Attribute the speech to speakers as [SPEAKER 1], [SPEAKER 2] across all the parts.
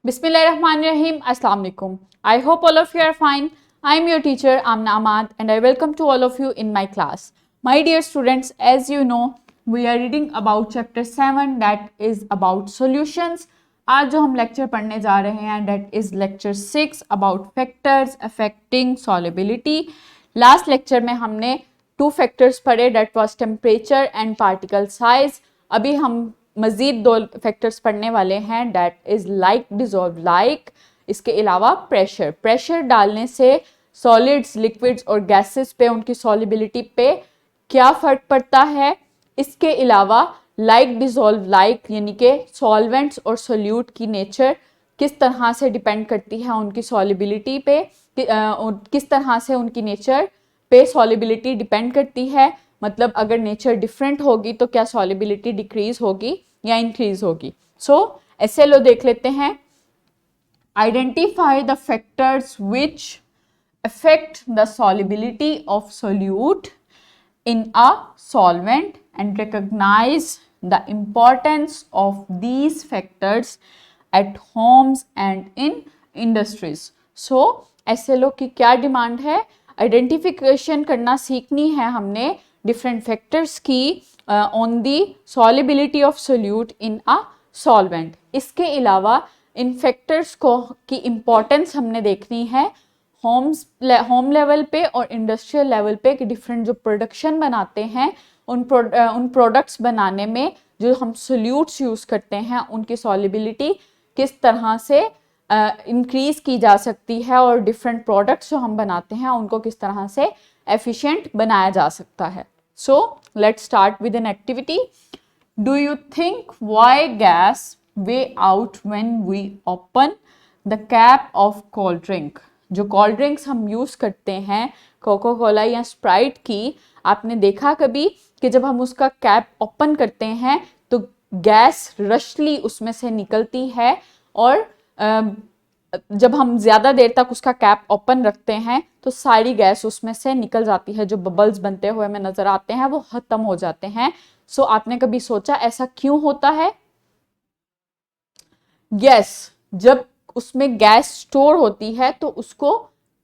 [SPEAKER 1] Bismillahirrahmanirrahim. Assalamu alaikum. I hope all of you are fine. I am your teacher Amna Ahmad and I welcome to all of you in my class. My dear students, as you know, we are reading about chapter 7 that is about solutions. आज जो हम lecture पढ़ने जा रहे हैं that is lecture 6 about factors affecting solubility. Last lecture में हमने 2 factors पढ़े that was temperature and particle size. अभी हम मज़ीद 2 फैक्टर्स पढ़ने वाले हैं that is like dissolve like. इसके अलावा प्रेशर डालने से सॉलिड्स लिक्विड्स और गैसेस पे उनकी सॉलिबिलिटी पे क्या फ़र्क पड़ता है. इसके अलावा लाइक डिज़ोल्व लाइक यानी कि सॉल्वेंट्स और सोल्यूट की नेचर किस तरह से डिपेंड करती है उनकी सॉलिबिलिटी पे, किस तरह से उनकी नेचर पे सॉलिबिलिटी डिपेंड करती है. मतलब अगर नेचर डिफरेंट होगी तो क्या सॉलिबिलिटी डिक्रीज होगी या इंक्रीज होगी. सो एसएलओ देख लेते हैं. Identify the factors which affect the solubility of solute in a solvent and recognise the importance of these factors at homes and in industries. So SLO की क्या डिमांड है? Identification करना सीखनी है हमने डिफरेंट फैक्टर्स की on the solubility of solute in a solvent. इसके अलावा इन फैक्टर्स को की इम्पोर्टेंस हमने देखनी है होम लेवल पे और इंडस्ट्रियल लेवल पे कि डिफरेंट जो प्रोडक्शन बनाते हैं उन प्रोडक्ट्स बनाने में जो हम सोल्यूट्स यूज़ करते हैं उनकी सॉलिबिलिटी किस तरह से इंक्रीज की जा सकती है और डिफरेंट प्रोडक्ट्स जो हम बनाते हैं उनको किस तरह से एफिशिएंट बनाया जा सकता है. So let's start with an activity. Do you think why gas way out when we open the cap of cold drink? जो कोल्ड ड्रिंक्स हम यूज़ करते हैं कोको कोला या स्प्राइट की, आपने देखा कभी कि जब हम उसका कैप ओपन करते हैं तो गैस रशली उसमें से निकलती है और जब हम ज़्यादा देर तक उसका कैप ओपन रखते हैं तो सारी गैस उसमें से निकल जाती है. जो बबल्स बनते हुए हमें नज़र आते हैं वो ख़त्म हो जाते हैं. सो आपने कभी सोचा ऐसा क्यों होता है? यस, जब उसमें गैस स्टोर होती है तो उसको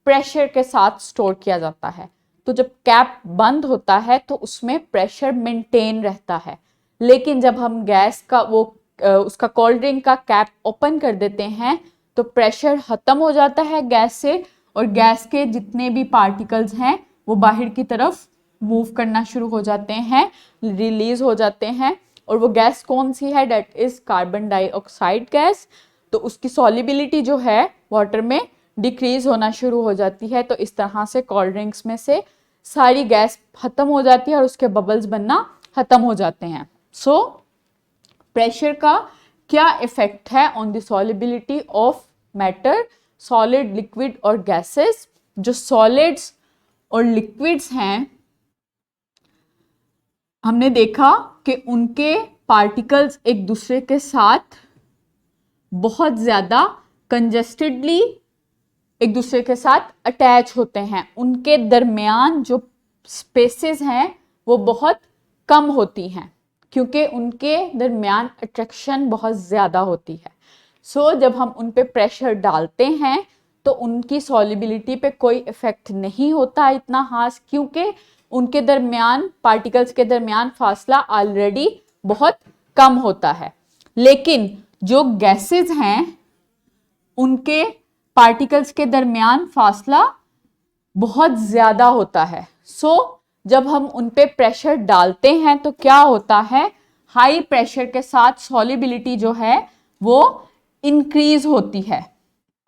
[SPEAKER 1] प्रेशर के साथ स्टोर किया जाता है. तो जब कैप बंद होता है तो उसमें प्रेशर मेंटेन रहता है. लेकिन जब हम गैस का उसका कोल्ड ड्रिंक का कैप ओपन कर देते हैं तो प्रेशर ख़त्म हो जाता है गैस से और गैस के जितने भी पार्टिकल्स हैं वो बाहर की तरफ मूव करना शुरू हो जाते हैं, रिलीज हो जाते हैं. और वो गैस कौन सी है? That is carbon dioxide gas. तो उसकी सॉलिबिलिटी जो है वाटर में डिक्रीज होना शुरू हो जाती है. तो इस तरह से कोल्ड ड्रिंक्स में से सारी गैस ख़त्म हो जाती है और उसके बबल्स बनना ख़त्म हो जाते हैं. सो प्रेशर का क्या इफेक्ट है on the solubility of matter, solid, liquid और गैसेस. जो सॉलिड्स और लिक्विड्स हैं हमने देखा कि उनके पार्टिकल्स एक दूसरे के साथ बहुत ज़्यादा कंजेस्टेडली एक दूसरे के साथ अटैच होते हैं. उनके दरमियान जो स्पेसेस हैं वो बहुत कम होती हैं क्योंकि उनके दरमियान अट्रैक्शन बहुत ज़्यादा होती है. सो जब हम उन पे प्रेशर डालते हैं तो उनकी सॉलिबिलिटी पे कोई इफ़ेक्ट नहीं होता इतना खास क्योंकि उनके दरमियान पार्टिकल्स के दरमियान फासला ऑलरेडी बहुत कम होता है. लेकिन जो गैसेस हैं उनके पार्टिकल्स के दरमियान फासला बहुत ज़्यादा होता है. सो जब हम उन पे प्रेशर डालते हैं तो क्या होता है? हाई प्रेशर के साथ सॉलिबिलिटी जो है वो इंक्रीज होती है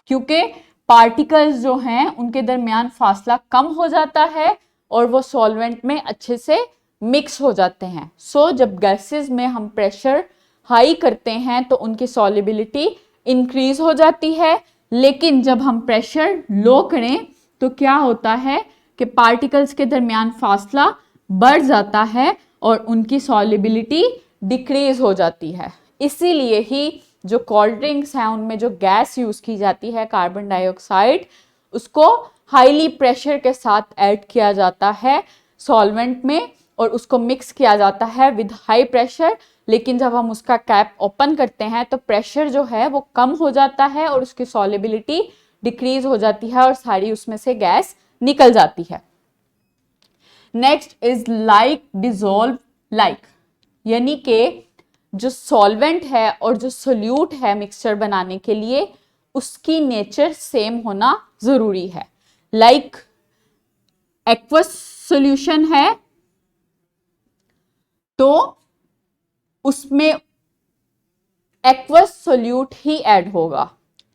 [SPEAKER 1] क्योंकि पार्टिकल्स जो हैं उनके दरमियान फासला कम हो जाता है और वो सॉल्वेंट में अच्छे से मिक्स हो जाते हैं. सो जब गैसेस में हम प्रेशर हाई करते हैं तो उनकी सॉलिबिलिटी इंक्रीज हो जाती है. लेकिन जब हम प्रेशर लो करें तो क्या होता है कि पार्टिकल्स के दरमियान फासला बढ़ जाता है और उनकी सॉलिबिलिटी डिक्रीज हो जाती है. इसीलिए ही जो कोल्ड ड्रिंक्स हैं उनमें जो गैस यूज़ की जाती है कार्बन डाइऑक्साइड, उसको हाईली प्रेशर के साथ ऐड किया जाता है सॉल्वेंट में और उसको मिक्स किया जाता है विद हाई प्रेशर, लेकिन जब हम उसका कैप ओपन करते हैं तो प्रेशर जो है वो कम हो जाता है और उसकी सॉलिबिलिटी डिक्रीज हो जाती है और सारी उसमें से गैस निकल जाती है। Next is like dissolve like, यानी कि जो सॉल्वेंट है और जो सोल्यूट है मिक्सचर बनाने के लिए उसकी नेचर सेम होना जरूरी है। लाइक एक्वस सॉल्यूशन है तो उसमें एक्वस सोल्यूट ही ऐड होगा,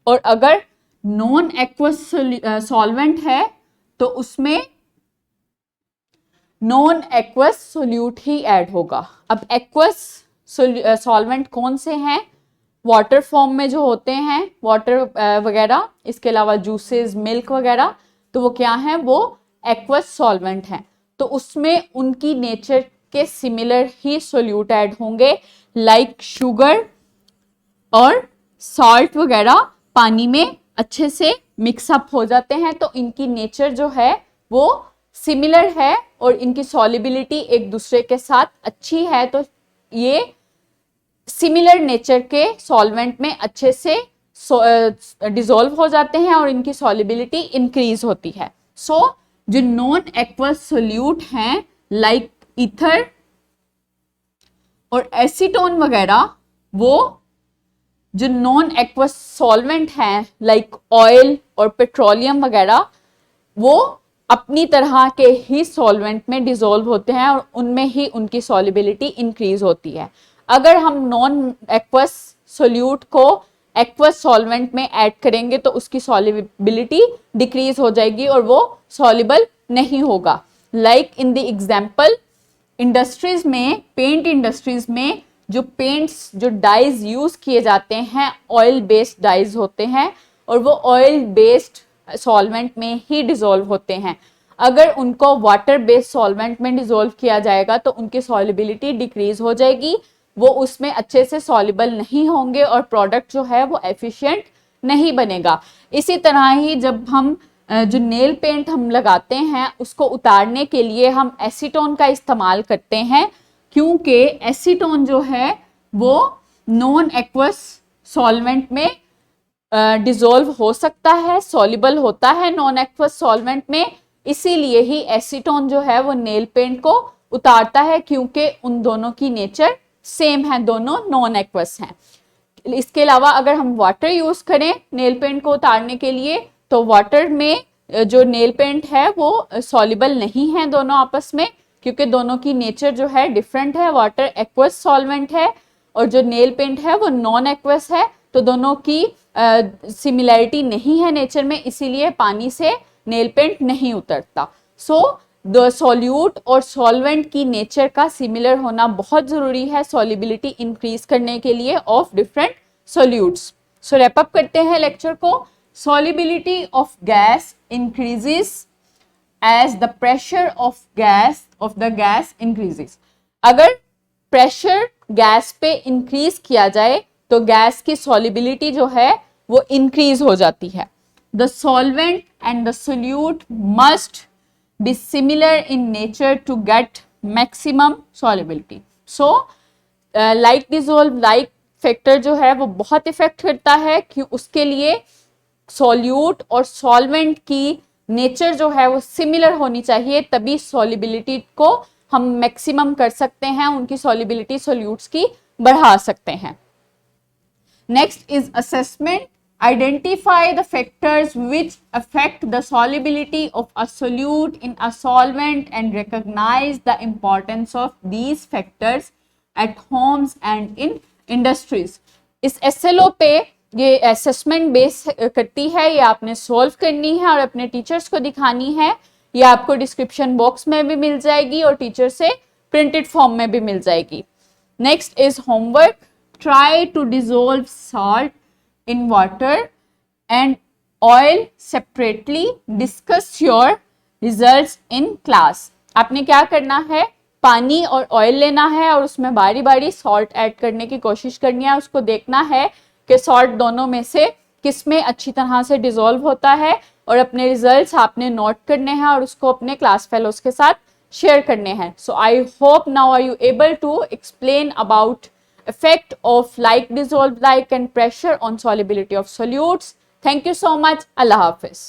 [SPEAKER 1] और अगर नॉन एक्वस सॉल्वेंट है तो उसमें नॉन एक्वस सोल्यूट ही ऐड होगा। अब एक्वस सॉल्वेंट कौन से हैं? वाटर फॉर्म में जो होते हैं, वाटर वगैरह, इसके अलावा जूसेस, मिल्क वगैरह, तो वो क्या हैं? वो एक्वस सॉल्वेंट हैं। तो उसमें उनकी नेचर के सिमिलर ही सोल्यूट ऐड होंगे, लाइक शुगर और सॉल्ट वगैरह पानी में अच्छे से मिक्सअप हो जाते हैं, तो इनकी नेचर जो है वो सिमिलर है और इनकी सॉलिबिलिटी एक दूसरे के साथ अच्छी है, तो ये सिमिलर नेचर के सॉल्वेंट में अच्छे से डिसॉल्व हो जाते हैं और इनकी सॉलिबिलिटी इंक्रीज होती है। सो जो नॉन एक्वस सोल्यूट हैं लाइक ईथर और एसीटोन वगैरह, वो जो नॉन एक्वस सॉल्वेंट हैं लाइक ऑयल और पेट्रोलियम वगैरह, वो अपनी तरह के ही सॉल्वेंट में डिसॉल्व होते हैं और उनमें ही उनकी सॉलिबिलिटी इंक्रीज होती है। अगर हम नॉन एक्वस सोल्यूट को एक्वस सॉल्वेंट में ऐड करेंगे तो उसकी सॉलिबिलिटी डिक्रीज हो जाएगी और वो सॉल्युबल नहीं होगा। Like in the example, industries में, पेंट इंडस्ट्रीज में जो पेंट्स, जो डाइज यूज किए जाते हैं ऑयल बेस्ड डाइज होते हैं और वो ऑयल बेस्ड सॉल्वेंट में ही डिसॉल्व होते हैं। अगर उनको वाटर बेस्ड सॉल्वेंट में डिसॉल्व किया जाएगा तो उनकी सॉलिबिलिटी डिक्रीज हो जाएगी, वो उसमें अच्छे से सॉल्युबल नहीं होंगे और प्रोडक्ट जो है वो एफिशिएंट नहीं बनेगा। इसी तरह ही जब हम जो नेल पेंट हम लगाते हैं उसको उतारने के लिए हम एसीटोन का इस्तेमाल करते हैं, क्योंकि एसीटोन जो है वो नॉन एक्वस सॉल्वेंट में डिसॉल्व हो सकता है, सॉल्युबल होता है नॉन एक्वस सॉल्वेंट में, इसीलिए ही एसीटोन जो है वो नेल पेंट को उतारता है, क्योंकि उन दोनों की नेचर सेम है, दोनों नॉन एक्वस हैं। इसके अलावा अगर हम वाटर यूज करें नेल पेंट को उतारने के लिए तो वाटर में जो नेल पेंट है वो सॉल्युबल नहीं है दोनों आपस में, क्योंकि दोनों की नेचर जो है डिफरेंट है। वाटर एक्वस सॉल्वेंट है और जो नेल पेंट है वो नॉन एक्वस है, तो दोनों की सिमिलैरिटी नहीं है नेचर में, इसीलिए पानी से नेल पेंट नहीं उतरता। सो द सॉल्यूट और सॉल्वेंट की नेचर का सिमिलर होना बहुत जरूरी है सॉल्युबिलिटी इंक्रीज करने के लिए of different solutes. So wrap up करते हैं लेक्चर को। Solubility of gas increases as the pressure of the gas increases. अगर प्रेशर गैस पे इंक्रीज किया जाए तो गैस की सॉल्युबिलिटी जो है वो इंक्रीज हो जाती है। The solvent and the solute must be similar in nature to get maximum solubility. So like dissolve like factor जो है वो बहुत इफेक्ट करता है कि उसके लिए सॉल्यूट और सॉल्वेंट की नेचर जो है वो सिमिलर होनी चाहिए, तभी सॉल्युबिलिटी को हम मैक्सिमम कर सकते हैं, उनकी सॉल्युबिलिटी सॉल्यूट्स की बढ़ा सकते हैं। Next is assessment. Identify the factors which affect the solubility of a solute in a solvent and recognize the importance of these factors at homes and in industries. इस SLO पे ये assessment base करती है, ये आपने solve करनी है और अपने टीचर्स को दिखानी है। ये आपको डिस्क्रिप्शन बॉक्स में भी मिल जाएगी और टीचर से प्रिंटेड फॉर्म में भी मिल जाएगी। Next is homework. Try to dissolve salt in water and oil separately. Discuss your results in class. आपने क्या करना है, पानी और ऑयल लेना है और उसमें बारी बारी सॉल्ट ऐड करने की कोशिश करनी है। उसको देखना है कि सॉल्ट दोनों में से किस में अच्छी तरह से डिसॉल्व होता है और अपने रिजल्ट्स आपने नोट करने हैं और उसको अपने क्लास फेलोज के साथ शेयर करने हैं. So I hope now are you able to explain about effect of like dissolved like and pressure on solubility of solutes. Thank you so much. Allah Hafiz.